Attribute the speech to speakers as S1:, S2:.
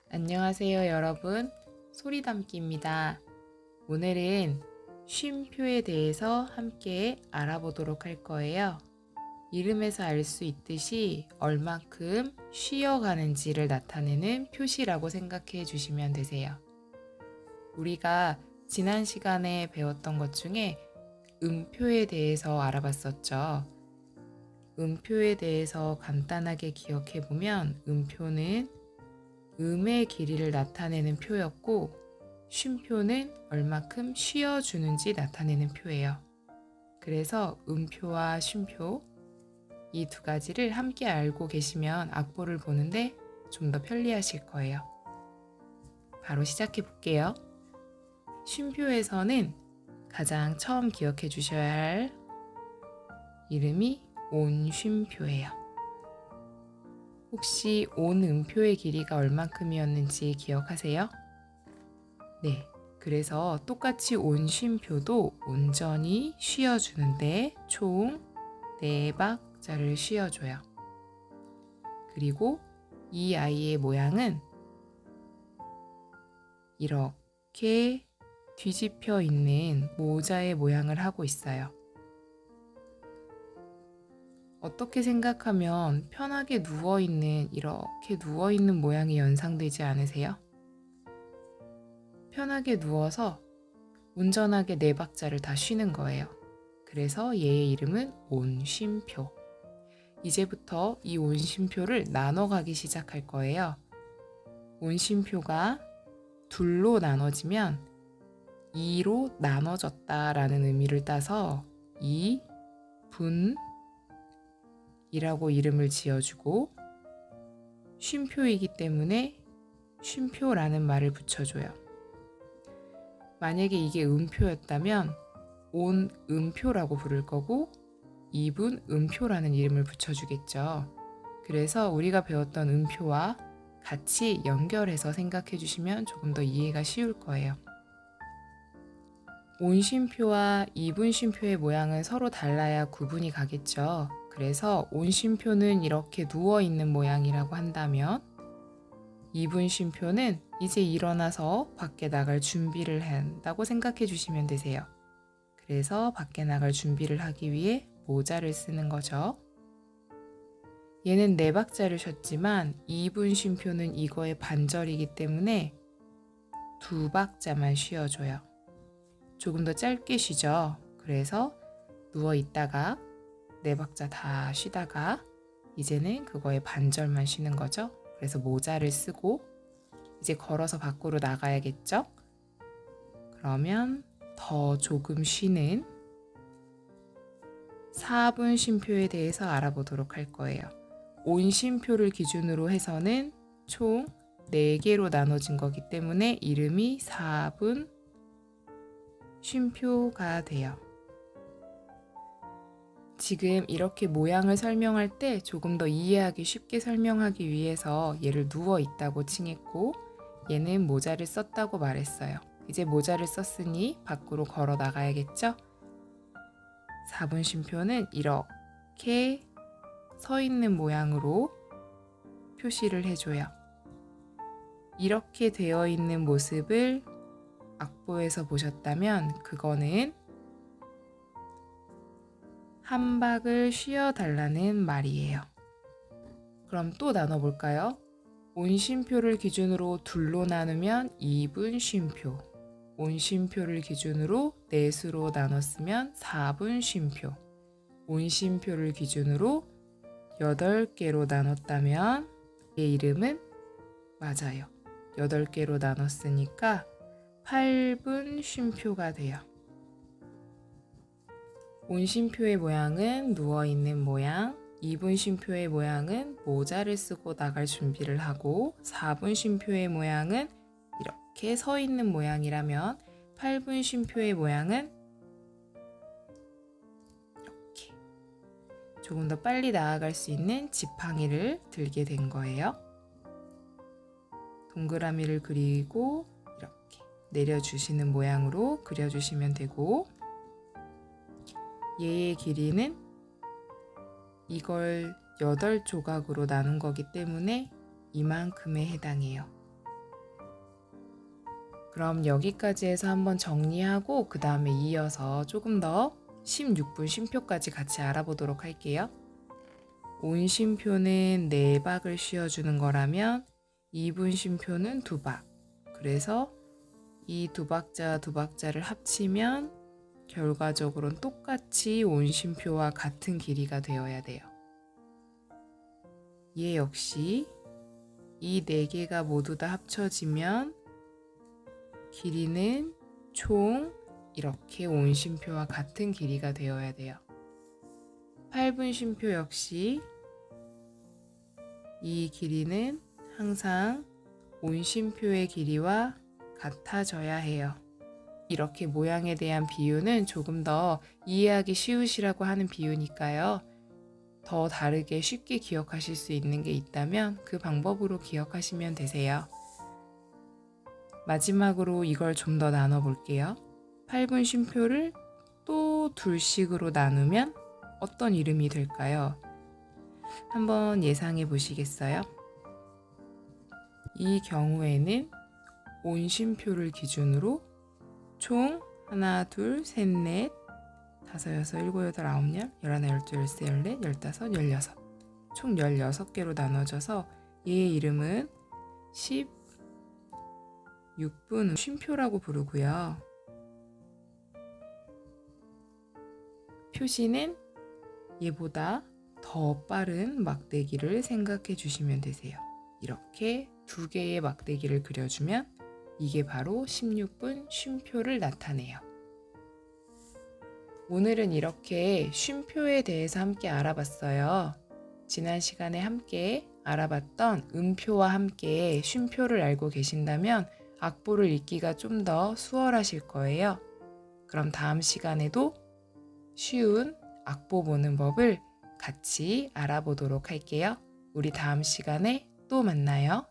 S1: 안녕하세요, 여러분. 소리담기입니다. 오늘은 쉼표에 대해서 함께 알아보도록 할 거예요. 이름에서 알 수 있듯이 얼만큼 쉬어가는지를 나타내는 표시라고 생각해 주시면 되세요. 우리가 지난 시간에 배웠던 것 중에 음표에 대해서 알아봤었죠. 음표에 대해서 간단하게 기억해 보면 음표는 음의 길이를 나타내는 표였고 쉼표는 얼마큼 쉬어주는지 나타내는 표예요. 그래서 음표와 쉼표 이 두 가지를 함께 알고 계시면 악보를 보는데 좀 더 편리하실 거예요. 바로 시작해 볼게요. 쉼표에서는 가장 처음 기억해 주셔야 할 이름이 온쉼표예요. 혹시 온 음표의 길이가 얼만큼이었는지 기억하세요? 네, 그래서 똑같이 온쉼표도 온전히 쉬어주는데 총 4박자를 쉬어줘요. 그리고 이 아이의 모양은 이렇게 뒤집혀 있는 모자의 모양을 하고 있어요. 어떻게 생각하면 편하게 누워있는 이렇게 누워있는 모양이 연상되지 않으세요? 편하게 누워서 온전하게 4박자를 다 쉬는 거예요. 그래서 얘의 이름은 온쉼표. 이제부터 이 온쉼표를 나눠가기 시작할 거예요. 온쉼표가 둘로 나눠지면 2로 나눠졌다라는 의미를 따서 2분이라고 이름을 지어주고 쉼표이기 때문에 쉼표라는 말을 붙여줘요. 만약에 이게 음표였다면 온음표라고 부를 거고 2분 음표라는 이름을 붙여주겠죠. 그래서 우리가 배웠던 음표와 같이 연결해서 생각해 주시면 조금 더 이해가 쉬울 거예요. 온쉼표와 2분 쉼표의 모양은 서로 달라야 구분이 가겠죠. 그래서 온쉼표는 이렇게 누워있는 모양이라고 한다면 2분 쉼표는 이제 일어나서 밖에 나갈 준비를 한다고 생각해 주시면 되세요. 그래서 밖에 나갈 준비를 하기 위해 모자를 쓰는 거죠. 얘는 4박자를 쉬었지만 2분 쉼표는 이거의 반절이기 때문에 2박자만 쉬어줘요. 조금 더 짧게 쉬죠. 그래서 누워있다가 4박자 다 쉬다가 이제는 그거의 반절만 쉬는 거죠. 그래서 모자를 쓰고 이제 걸어서 밖으로 나가야겠죠? 그러면 더 조금 쉬는 4분 쉼표에 대해서 알아보도록 할 거예요. 온쉼표를 기준으로 해서는 총 4개로 나눠진 거기 때문에 이름이 4분 쉼표가 돼요. 지금 이렇게 모양을 설명할 때 조금 더 이해하기 쉽게 설명하기 위해서 얘를 누워 있다고 칭했고 얘는 모자를 썼다고 말했어요. 이제 모자를 썼으니 밖으로 걸어 나가야겠죠? 4분 쉼표는 이렇게 서 있는 모양으로 표시를 해줘요. 이렇게 되어 있는 모습을 악보에서 보셨다면 그거는 한 박을 쉬어달라는 말이에요. 그럼 또 나눠볼까요? 온쉼표를 기준으로 둘로 나누면 2분 쉼표, 온쉼표를 기준으로 4수로 나눴으면 4분 쉼표, 온쉼표를 기준으로 8개로 나눴다면 얘 이름은 맞아요. 8개로 나눴으니까 8분 쉼표가 돼요. 온쉼표의 모양은 누워있는 모양, 2분 쉼표의 모양은 모자를 쓰고 나갈 준비를 하고 4분 쉼표의 모양은 이렇게 서 있는 모양이라면 8분 쉼표의 모양은 이렇게 조금 더 빨리 나아갈 수 있는 지팡이를 들게 된 거예요. 동그라미를 그리고 이렇게 내려주시는 모양으로 그려주시면 되고 얘의 길이는 이걸 8조각으로 나눈 거기 때문에 이만큼에 해당해요. 그럼 여기까지 해서 한번 정리하고 그 다음에 이어서 조금 더 16분 쉼표까지 같이 알아보도록 할게요. 온 쉼표는 4박을 쉬어주는 거라면 2분 쉼표는 2박. 그래서 이 2박자와 2박자를 합치면 결과적으로는 똑같이 온 쉼표와 같은 길이가 되어야 돼요. 얘 역시 이 4개가 모두 다 합쳐지면 길이는 총 이렇게 온 쉼표와 같은 길이가 되어야 돼요. 8분 쉼표 역시 이 길이는 항상 온 쉼표의 길이와 같아져야 해요. 이렇게 모양에 대한 비유는 조금 더 이해하기 쉬우시라고 하는 비유니까요. 더 다르게 쉽게 기억하실 수 있는 게 있다면 그 방법으로 기억하시면 되세요. 마지막으로 이걸 좀 더 나눠 볼게요. 8분 쉼표를 또 둘씩으로 나누면 어떤 이름이 될까요? 한번 예상해 보시겠어요? 이 경우에는 온 쉼표를 기준으로 총 하나, 둘, 셋, 넷, 다섯, 여섯, 일곱, 여덟, 아홉, 열, 열하나, 열둘, 열세, 열넷, 열다섯, 열여섯 총 16개로 나눠져서 얘의 이름은 16분 쉼표라고 부르고요. 표시는 얘보다 더 빠른 막대기를 생각해 주시면 되세요. 이렇게 2개의 막대기를 그려주면 이게 바로 16분 쉼표를 나타내요. 오늘은 이렇게 쉼표에 대해서 함께 알아봤어요. 지난 시간에 함께 알아봤던 음표와 함께 쉼표를 알고 계신다면 악보를 읽기가 좀 더 수월하실 거예요. 그럼 다음 시간에도 쉬운 악보 보는 법을 같이 알아보도록 할게요. 우리 다음 시간에 또 만나요.